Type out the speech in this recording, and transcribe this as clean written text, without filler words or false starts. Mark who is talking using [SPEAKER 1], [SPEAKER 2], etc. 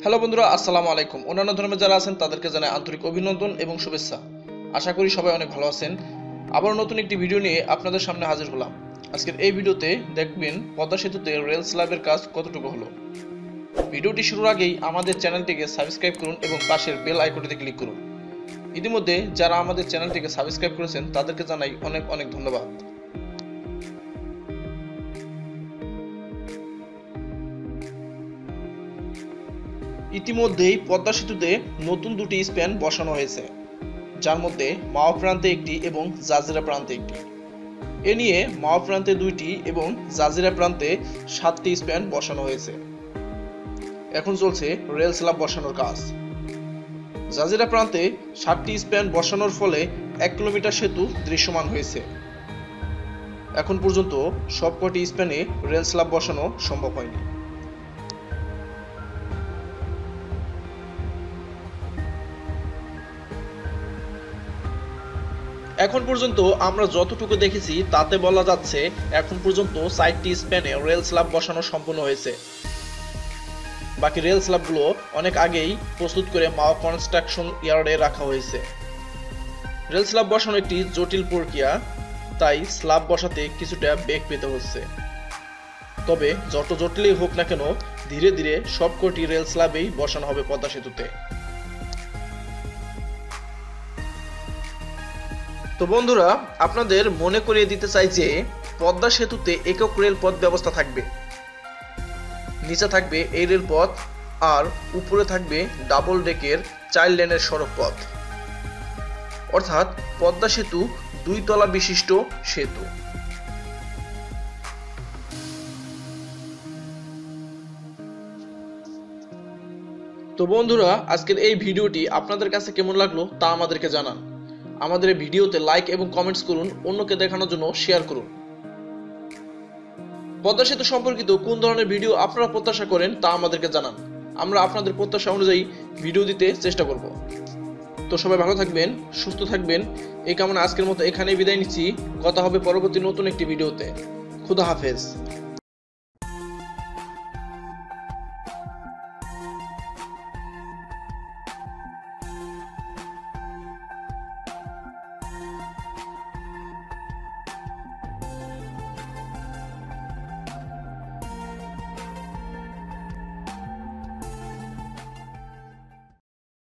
[SPEAKER 1] Hello বন্ধুরা, আসসালামু আলাইকুম। অন্যান্য ধর্মে যারা আছেন তাদেরকে জানাই আন্তরিক অভিনন্দন এবং শুভেচ্ছা। আশা করি সবাই অনেক ভালো আছেন। আবার নতুন একটি ভিডিও নিয়ে আপনাদের সামনে হাজির হলাম। আজকের এই ভিডিওতে দেখবেন পদ্মা সেতুতে রেল স্ল্যাবের কাজ কতটুকু হলো। ভিডিওটি শুরুর আগেই আমাদের চ্যানেলটিকে সাবস্ক্রাইব করুন এবং পাশের বেল আইকনটিতে ক্লিক করুন। ইতিমধ্যে যারা আমাদের চ্যানেলটিকে সাবস্ক্রাইব করেছেন তাদেরকে জানাই অনেক অনেক ধন্যবাদ। ইতিমধ্যেই পদ্মা সেতুতে নতুন দুটি স্প্যান বসানো হয়েছে, যার মধ্যে মাও প্রান্তে একটি এবং জাজিরা প্রান্তে একটি। এ নিয়ে মাও প্রান্তে 2টি এবং জাজিরা প্রান্তে 7টি স্প্যান বসানো হয়েছে। এখন চলছে রেল স্ল্যাব বসানোর কাজ। জাজিরা প্রান্তে 7টি স্প্যান বসানোর ফলে 1 কিলোমিটার সেতু দৃশ্যমান হয়েছে। এখন পর্যন্ত সবকটি স্প্যানে রেল স্ল্যাব বসানো সম্ভব হয়নি। এখন পর্যন্ত আমরা যতটুকু দেখেছি তাতে বলা যাচ্ছে এখন পর্যন্ত 4টি স্প্যানে রেল স্ল্যাব বসানো সম্পূর্ণ হয়েছে। বাকি রেল স্ল্যাবগুলো অনেক আগেই প্রস্তুত করে মাও কনস্ট্রাকশন ইয়ার্ডে রাখা হয়েছে। রেল স্ল্যাব বসানো একটি জটিল প্রক্রিয়া, তাই স্ল্যাব বসাতে কিছুটা বেগ পেতে হচ্ছে। তবে যত জটিলই হোক না কেন, ধীরে ধীরে সবকটি রেল স্ল্যাবেই বসানো হবে পদ্মা সেতুতে। তো বন্ধুরা, আপনাদের মনে করিয়ে দিতে চাই যে পদ্মা সেতুতে একক রেলপথ ব্যবস্থা থাকবে। নিচে থাকবে এই রেলপথ আর উপরে থাকবে ডাবল ডেকের 4 লেনের সড়ক পথ, অর্থাৎ পদ্মা সেতু 2 তলা বিশিষ্ট সেতু। তো বন্ধুরা, আজকের এই ভিডিওটি আপনাদের কাছে কেমন লাগলো তা আমাদেরকে জানান। আমাদের এই ভিডিওতে লাইক এবং কমেন্টস করুন, অন্যকে দেখানোর জন্য শেয়ার করুন। পদ্মা সেতু সম্পর্কিত কোন ধরনের ভিডিও আপনারা প্রত্যাশা করেন তা আমাদেরকে জানান। আমরা আপনাদের প্রত্যাশা অনুযায়ী ভিডিও দিতে চেষ্টা করব। তো সবাই ভালো থাকবেন, সুস্থ থাকবেন, এই কামনা আজকের মতো এখানেই বিদায় নিচ্ছি। কথা হবে পরবর্তী নতুন একটি ভিডিওতে। খুদা হাফেজ।